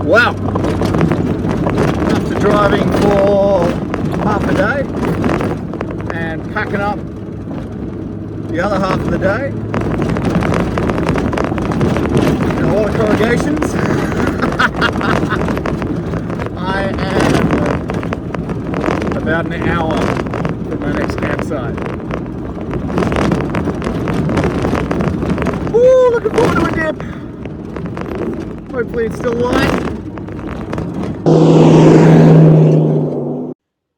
Wow, after driving for half a day and packing up the other half of the day, and a lot of corrugations, I am about an hour from my next campsite. Woo, looking forward to a dip. Hopefully it's still light.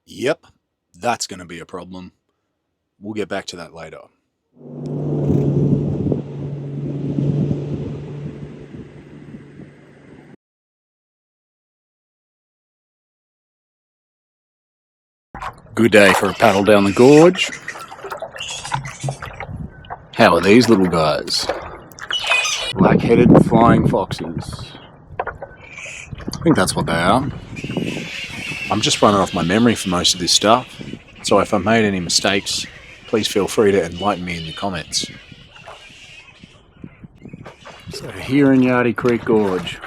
Yep, that's going to be a problem. We'll get back to that later. Good day for a paddle down the gorge. How are these little guys? Black-headed flying foxes. I think that's what they are. I'm just running off my memory for most of this stuff, so if I've made any mistakes, please feel free to enlighten me in the comments. So here in Yardie Creek Gorge,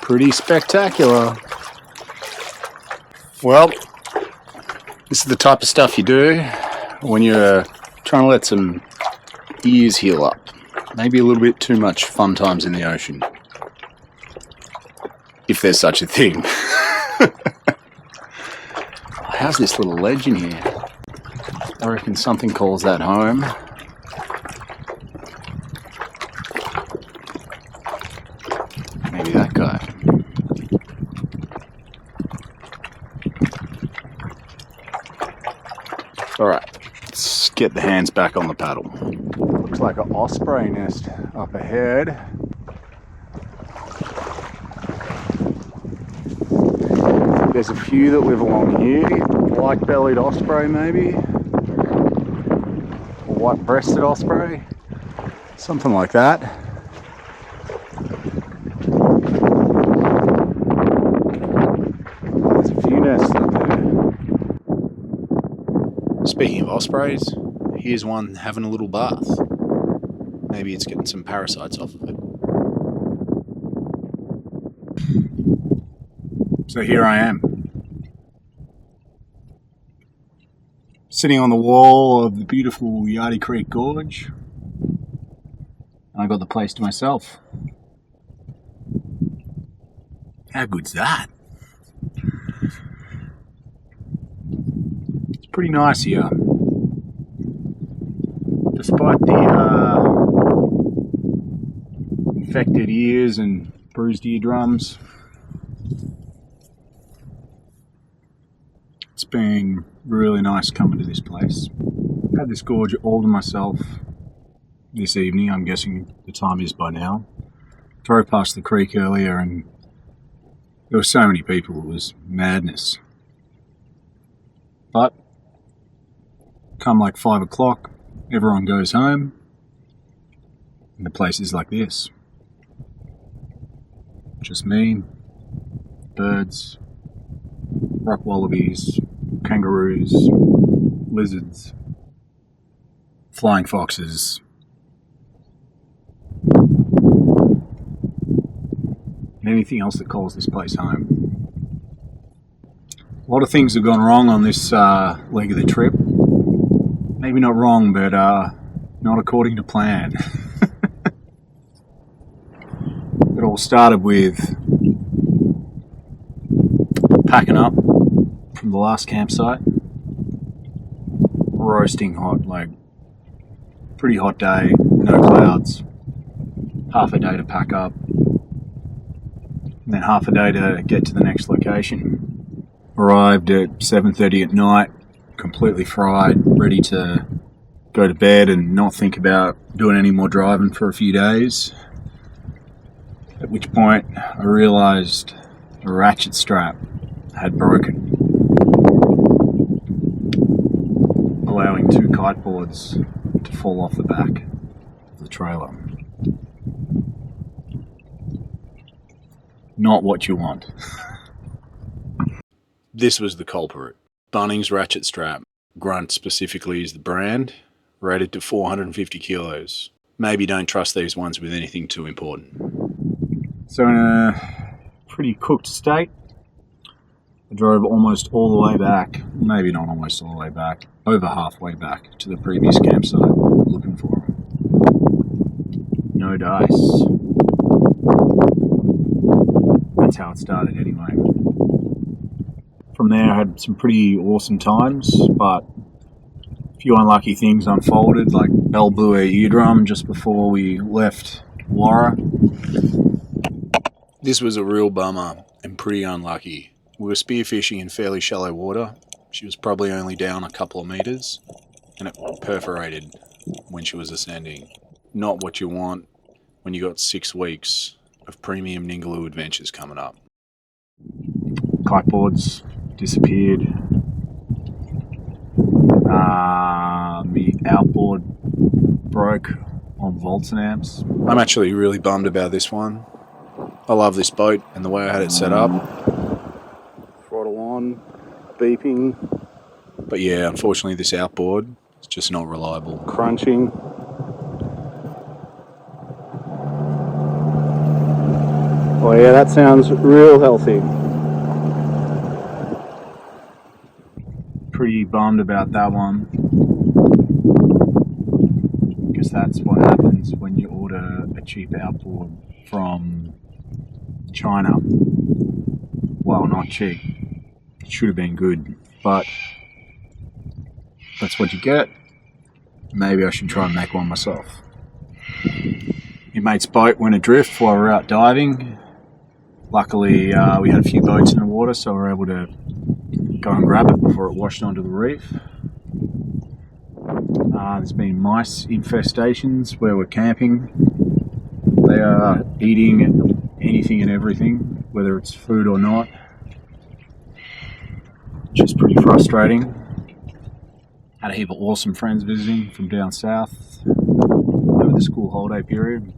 pretty spectacular. Well, this is the type of stuff you do when you're trying to let some ears heal up. Maybe a little bit too much fun times in the ocean. If there's such a thing. How's this little ledge in here? I reckon something calls that home. Maybe that guy. Alright, let's get the hands back on the paddle. Looks like an osprey nest up ahead. There's a few that live along here. White-bellied osprey maybe, or white-breasted osprey, something like that. There's a few nests up there. Speaking of ospreys, here's one having a little bath. Maybe it's getting some parasites off of it. So here I am, sitting on the wall of the beautiful Yardie Creek Gorge, and I got the place to myself. How good's that? It's pretty nice here. Despite the infected ears and bruised eardrums, it's been really nice coming to this place. I had this gorge all to myself this evening. I'm guessing the time is by now. Drove past the creek earlier and there were so many people, it was madness. But come like 5 o'clock, everyone goes home and the place is like this. Just me, birds, rock wallabies, kangaroos, lizards, flying foxes, and anything else that calls this place home. A lot of things have gone wrong on this leg of the trip. Maybe not wrong, but not according to plan. It all started with packing up from the last campsite. Roasting hot, like pretty hot day, no clouds. Half a day to pack up, and then half a day to get to the next location. Arrived at 7:30 at night, completely fried, ready to go to bed and not think about doing any more driving for a few days. At which point I realised a ratchet strap had broken, allowing 2 kiteboards to fall off the back of the trailer. Not what you want. This was the culprit. Bunnings ratchet strap. Grunt specifically is the brand, rated to 450 kilos. Maybe don't trust these ones with anything too important. So in a pretty cooked state, I drove almost all the way back, maybe not almost all the way back, over halfway back to the previous campsite looking for them. No dice. That's how it started anyway. From there I had some pretty awesome times, but a few unlucky things unfolded, like Belle blew her eardrum just before we left Warra. This was a real bummer and pretty unlucky. We were spearfishing in fairly shallow water. She was probably only down a couple of meters, and it perforated when she was ascending. Not what you want when you got 6 weeks of premium Ningaloo adventures coming up. Kiteboards disappeared. The outboard broke on volts and amps. I'm actually really bummed about this one. I love this boat and the way I had it set up. Throttle on, beeping. But yeah, unfortunately this outboard is just not reliable. Crunching. Oh yeah, that sounds real healthy. Pretty bummed about that one. Because that's what happens when you order a cheap outboard from China. Well, not cheap. It should have been good, but that's what you get. Maybe I should try and make one myself. Your mate's boat went adrift while we were out diving. Luckily, we had a few boats in the water, so we were able to go and grab it before it washed onto the reef. There's been mice infestations where we're camping. They are eating anything and everything, whether it's food or not, which is pretty frustrating. Had a heap of awesome friends visiting from down south over the school holiday period.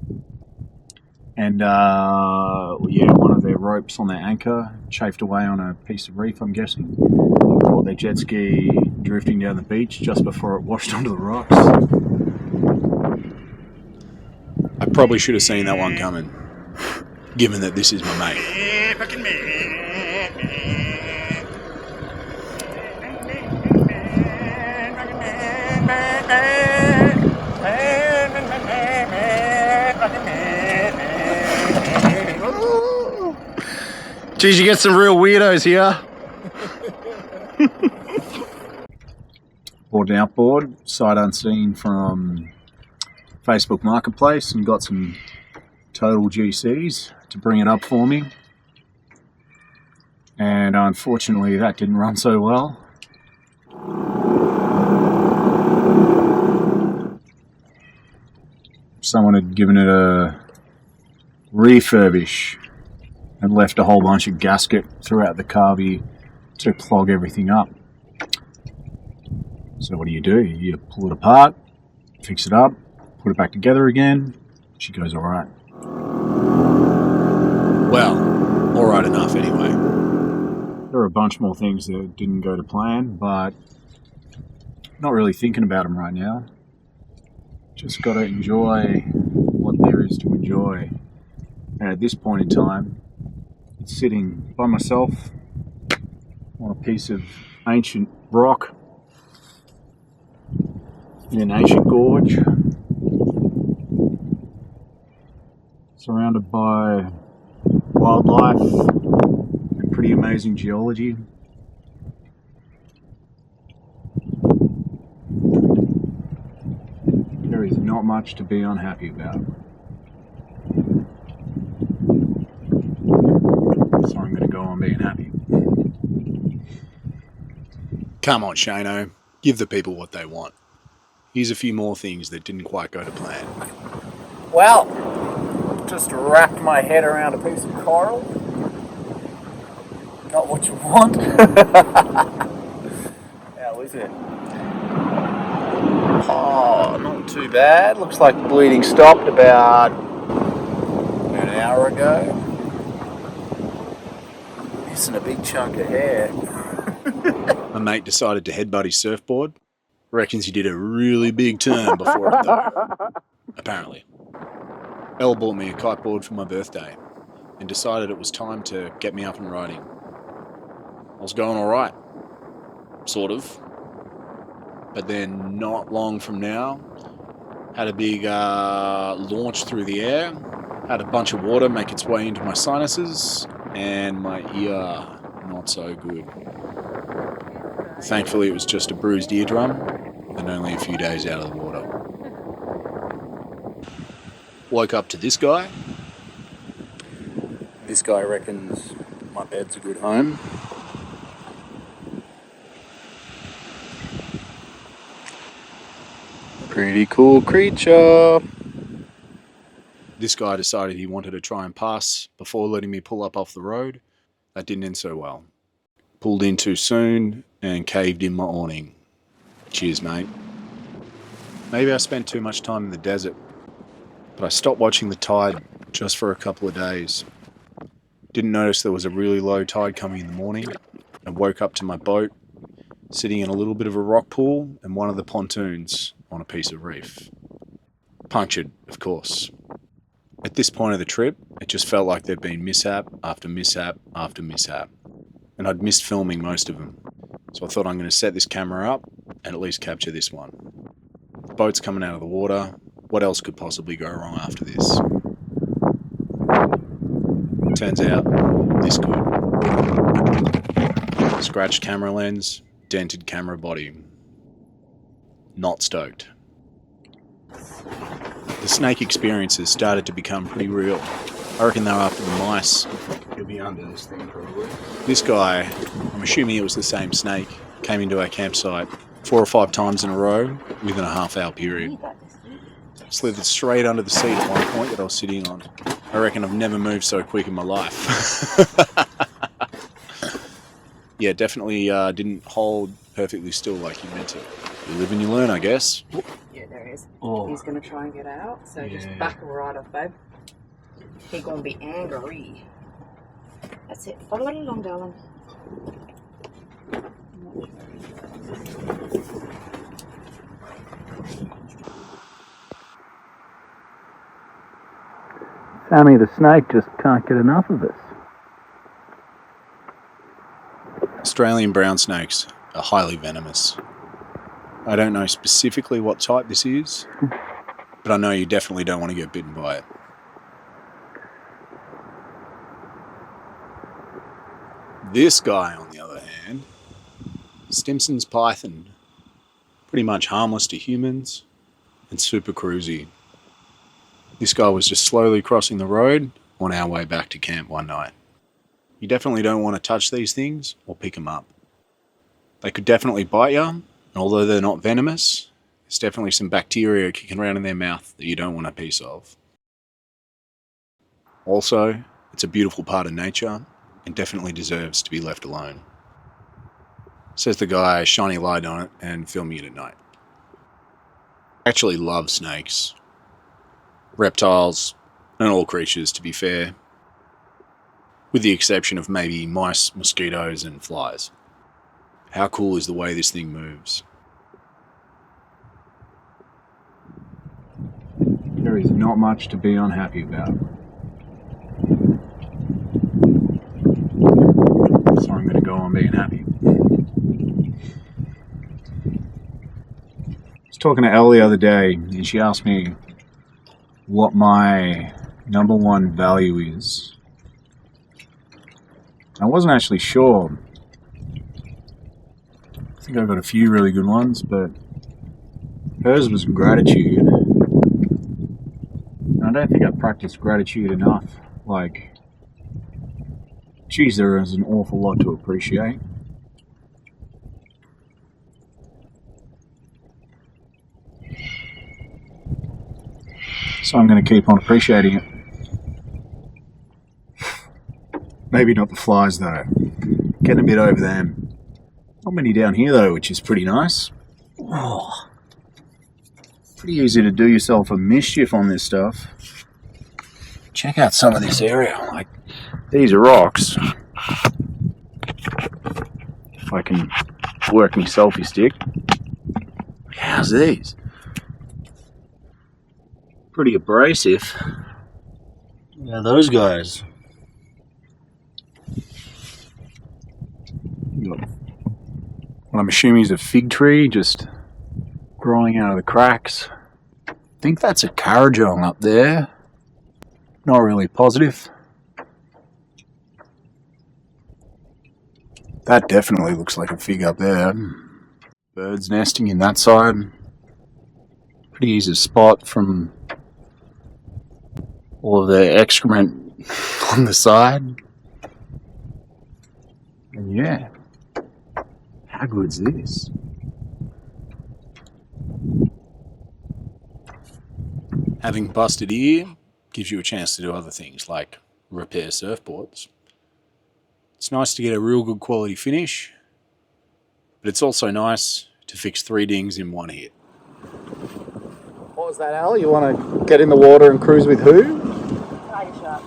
And yeah, one of their ropes on their anchor chafed away on a piece of reef, I'm guessing. Caught their jet ski drifting down the beach just before it washed onto the rocks. I probably should have seen that one coming, given that this is my mate. Geez, you get some real weirdos here. Bought an outboard, sight unseen from Facebook Marketplace, and got some total GCs to bring it up for me. And unfortunately that didn't run so well. Someone had given it a refurbish and left a whole bunch of gasket throughout the carby to clog everything up. So what do? You pull it apart, fix it up, put it back together again. She goes all right. Well, all right enough anyway. There are a bunch more things that didn't go to plan, but not really thinking about them right now. Just got to enjoy what there is to enjoy. And at this point in time, it's sitting by myself on a piece of ancient rock in an ancient gorge, surrounded by wildlife and pretty amazing geology. There is not much to be unhappy about. So I'm going to go on being happy. Come on, Shano. Give the people what they want. Here's a few more things that didn't quite go to plan. Well, just wrapped my head around a piece of coral. Not what you want. How is it? Oh, not too bad. Looks like bleeding stopped about an hour ago. Missing a big chunk of hair. My mate decided to headbutt his surfboard. Reckons he did a really big turn before it though. Apparently. Elle bought me a kiteboard for my birthday. and decided it was time to get me up and riding. I was going alright, sort of, but then not long from now, had a big launch through the air, had a bunch of water make its way into my sinuses, and my ear, not so good. Thankfully, it was just a bruised eardrum and only a few days out of the water. Woke up to this guy. This guy reckons my bed's a good home. Pretty cool creature. This guy decided he wanted to try and pass before letting me pull up off the road. That didn't end so well. Pulled in too soon and caved in my awning. Cheers, mate. Maybe I spent too much time in the desert, but I stopped watching the tide just for a couple of days. Didn't notice there was a really low tide coming in the morning, and woke up to my boat sitting in a little bit of a rock pool and one of the pontoons on a piece of reef. Punctured, of course. At this point of the trip, it just felt like there'd been mishap after mishap after mishap, and I'd missed filming most of them. So I thought I'm going to set this camera up and at least capture this one. The boat's coming out of the water. What else could possibly go wrong after this? Turns out, this could. Scratched camera lens, dented camera body. Not stoked. The snake experiences started to become pretty real. I reckon they were after the mice. He'll be under this thing probably. This guy, I'm assuming it was the same snake, came into our campsite 4 or 5 times in a row within a half-hour period. Slithered straight under the seat at one point that I was sitting on. I reckon I've never moved so quick in my life. Yeah, definitely didn't hold perfectly still like you meant to. You live and you learn, I guess. Yeah, there is. Oh. He's going to try and get out, so Yeah. just back right off, babe. He's going to be angry. That's it. Follow it along, darling. Sammy the snake just can't get enough of us. Australian brown snakes are highly venomous. I don't know specifically what type this is, but I know you definitely don't want to get bitten by it. This guy, on the other hand, Stimson's python, pretty much harmless to humans and super cruisy. This guy was just slowly crossing the road on our way back to camp one night. You definitely don't want to touch these things or pick them up. They could definitely bite you, and although they're not venomous, there's definitely some bacteria kicking around in their mouth that you don't want a piece of. Also, it's a beautiful part of nature and definitely deserves to be left alone. Says the guy, shiny light on it and filming it at night. I actually love snakes. Reptiles, and all creatures, to be fair. With the exception of maybe mice, mosquitoes, and flies. How cool is the way this thing moves? There is not much to be unhappy about. So I'm going to go on being happy. I was talking to Elle the other day, and she asked me what my number one value is. I wasn't actually sure. I think I've got a few really good ones, but hers was gratitude. And I don't think I practiced gratitude enough. Like, geez, there is an awful lot to appreciate. So I'm going to keep on appreciating it. Maybe not the flies though. Getting a bit over them. Not many down here though, which is pretty nice. Oh, pretty easy to do yourself a mischief on this stuff. Check out some of this area. Like, these are rocks. If I can work my selfie stick. How's these? Pretty abrasive. Yeah, those guys. what I'm assuming is a fig tree just growing out of the cracks. I think that's a carajong up there. Not really positive. That definitely looks like a fig up there. Birds nesting in that side. Pretty easy spot from all of the excrement on the side. And yeah, how good's this? Having busted here gives you a chance to do other things like repair surfboards. It's nice to get a real good quality finish, but it's also nice to fix 3 dings in one hit. What was that, Al? You want to get in the water and cruise with who? Tiger shark.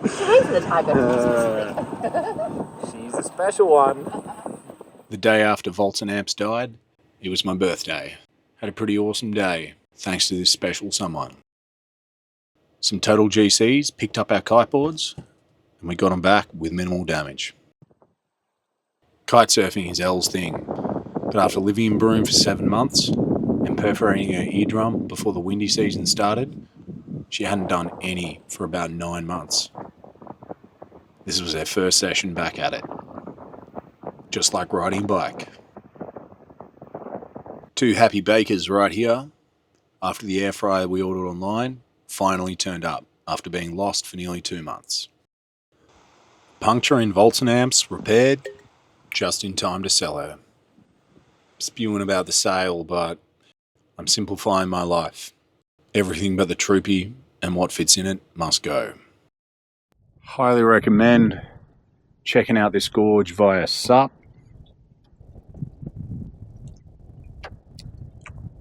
She's the tiger. She's a special one. The day after Volts and Amps died, it was my birthday. Had a pretty awesome day, thanks to this special someone. Some total GCs picked up our kiteboards, and we got them back with minimal damage. Kite surfing is Elle's thing, but after living in Broome for 7 months and perforating her eardrum before the windy season started, she hadn't done any for about 9 months. This was her first session back at it. Just like riding a bike. 2 happy bakers right here, after the air fryer we ordered online finally turned up after being lost for nearly 2 months. Puncture in Volts and Amps repaired just in time to sell her. Spewing about the sale, but I'm simplifying my life. Everything but the troopy and what fits in it must go. Highly recommend checking out this gorge via SUP.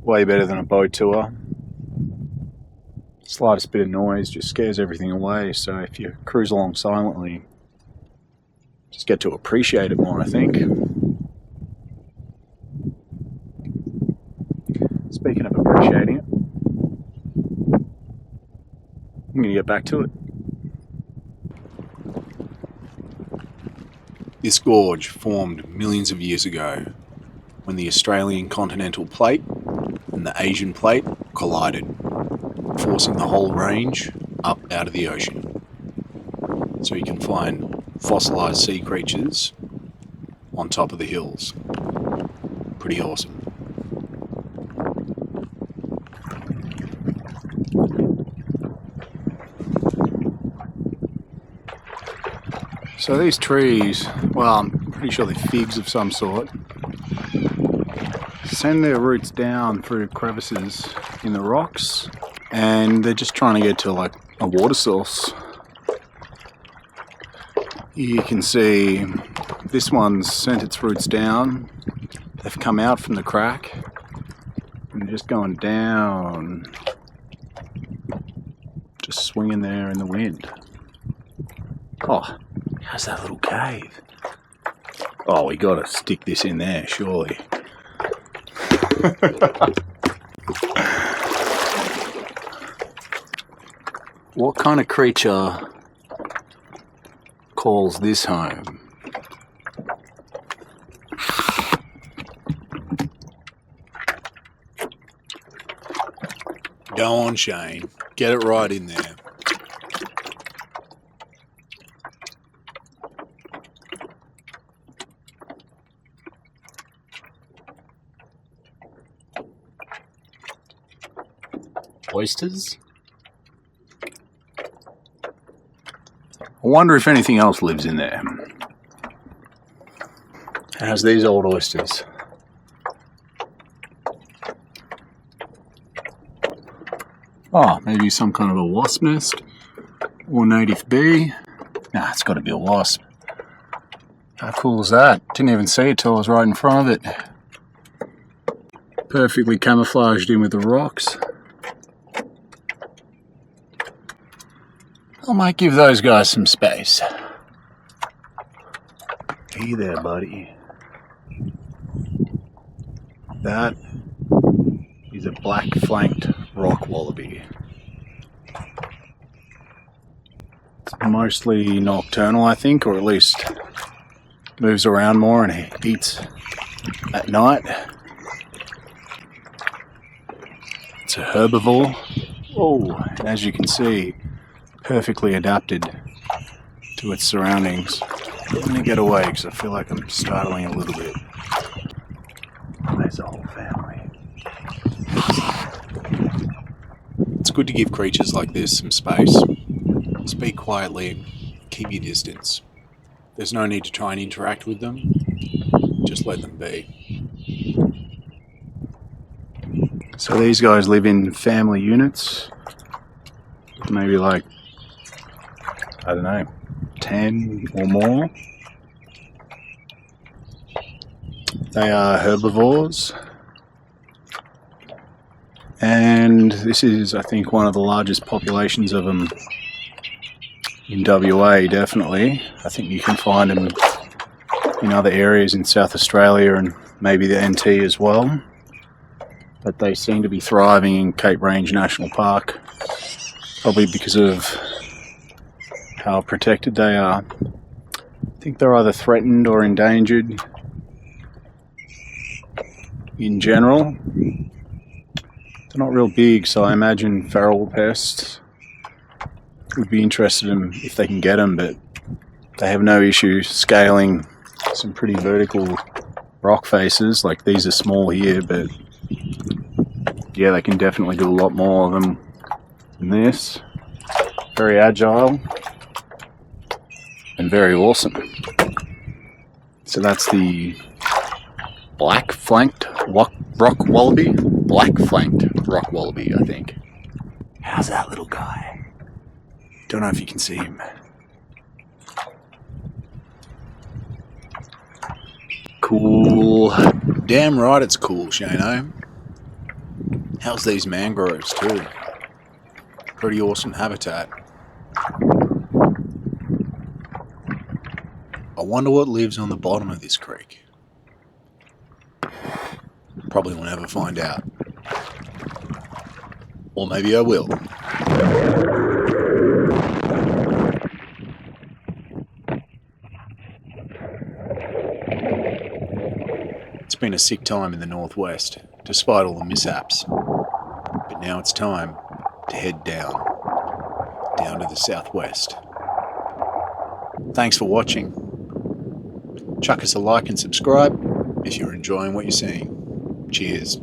Way better than a boat tour. Slightest bit of noise just scares everything away, so if you cruise along silently, just get to appreciate it more, I think. Speaking of appreciating it, I'm going to get back to it. This gorge formed millions of years ago when the Australian continental plate and the Asian plate collided, forcing the whole range up out of the ocean. So you can find fossilized sea creatures on top of the hills. Pretty awesome. So these trees, well, I'm pretty sure they're figs of some sort, send their roots down through crevices in the rocks, and they're just trying to get to like a water source. You can see this one's sent its roots down. They've come out from the crack and they're just going down, just swinging there in the wind. Oh, how's that little cave? Oh, we gotta stick this in there, surely. What kind of creature calls this home? Go on, Shane. Get it right in there. Oysters? I wonder if anything else lives in there. How's these old oysters? Oh, maybe some kind of a wasp nest or native bee. Nah, it's got to be a wasp. How cool is that? Didn't even see it till I was right in front of it. Perfectly camouflaged in with the rocks. I might give those guys some space. Hey there, buddy. That is a black-flanked rock wallaby. It's mostly nocturnal, I think, or at least moves around more and he eats at night. It's a herbivore. Oh, and as you can see, perfectly adapted to its surroundings. Let me get away because I feel like I'm startling a little bit. There's a whole family. It's good to give creatures like this some space. Speak quietly, keep your distance. There's no need to try and interact with them. Just let them be. So these guys live in family units. Maybe like, I don't know, 10 or more. They are herbivores. And this is, I think, one of the largest populations of them in WA, definitely. I think you can find them in other areas in South Australia and maybe the NT as well. But they seem to be thriving in Cape Range National Park, probably because of how protected they are. I think they're either threatened or endangered in general. They're not real big, so I imagine feral pests would be interested in if they can get them, but they have no issue scaling some pretty vertical rock faces. Like these are small here, but yeah, they can definitely do a lot more of them than this. Very agile and very awesome. So that's the black-flanked rock wallaby. Black-flanked rock wallaby, I think. How's that little guy? Don't know if you can see him. Cool. Damn right it's cool, Shano. How's these mangroves too? Pretty awesome habitat. I wonder what lives on the bottom of this creek. Probably won't ever find out. Or maybe I will. It's been a sick time in the northwest, despite all the mishaps. But now it's time to head down to the southwest. Thanks for watching. Chuck us a like and subscribe if you're enjoying what you're seeing. Cheers.